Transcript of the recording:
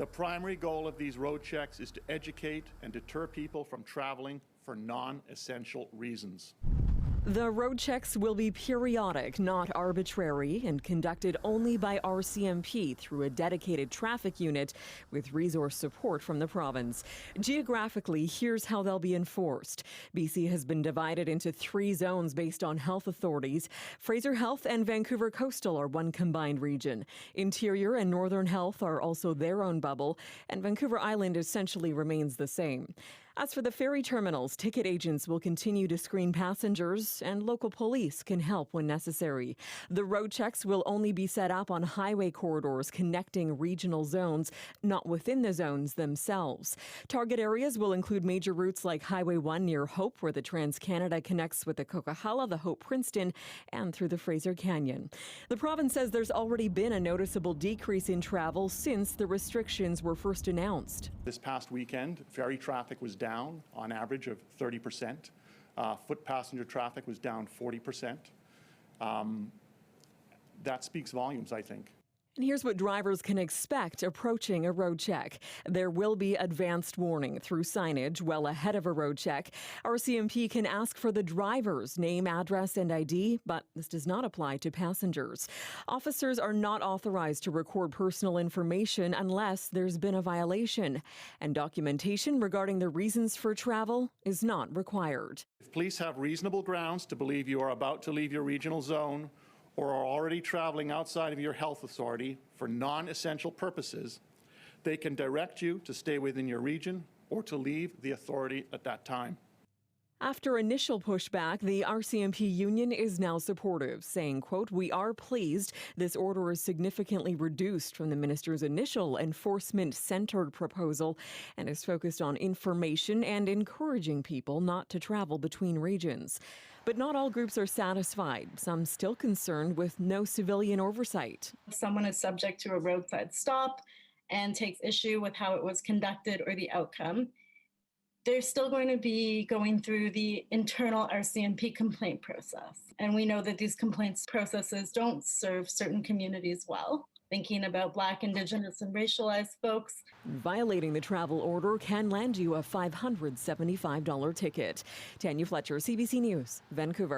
The primary goal of these road checks is to educate and deter people from traveling for non-essential reasons. The road checks will be periodic, not arbitrary, and conducted only by RCMP through a dedicated traffic unit with resource support from the province. Geographically, here's how they'll be enforced. BC has been divided into 3 zones based on health authorities. Fraser Health and Vancouver Coastal are one combined region. Interior and Northern Health are also their own bubble, and Vancouver Island essentially remains the same. As for the ferry terminals, ticket agents will continue to screen passengers and local police can help when necessary. The road checks will only be set up on highway corridors connecting regional zones, not within the zones themselves. Target areas will include major routes like Highway 1 near Hope, where the Trans-Canada connects with the Coquihalla, the Hope-Princeton, and through the Fraser Canyon. The province says there's already been a noticeable decrease in travel since the restrictions were first announced. This past weekend, ferry traffic was down on average of 30%. Foot passenger traffic was down 40%. That speaks volumes, I think. And here's what drivers can expect approaching a road check. There will be advanced warning through signage well ahead of a road check. RCMP can ask for the driver's name, address, and ID, but this does not apply to passengers. Officers are not authorized to record personal information unless there's been a violation. And documentation regarding the reasons for travel is not required. If police have reasonable grounds to believe you are about to leave your regional zone or are already traveling outside of your health authority for non-essential purposes, they can direct you to stay within your region or to leave the authority at that time. After initial pushback, the RCMP union is now supportive, saying, quote, "We are pleased this order is significantly reduced from the minister's initial enforcement-centered proposal and is focused on information and encouraging people not to travel between regions." But not all groups are satisfied. Some still concerned with no civilian oversight. If someone is subject to a roadside stop and takes issue with how it was conducted or the outcome, they're still going to be going through the internal RCMP complaint process. And we know that these complaints processes don't serve certain communities well. Thinking about Black, Indigenous, and racialized folks. Violating the travel order can land you a $575 ticket. Tanya Fletcher, CBC News, Vancouver.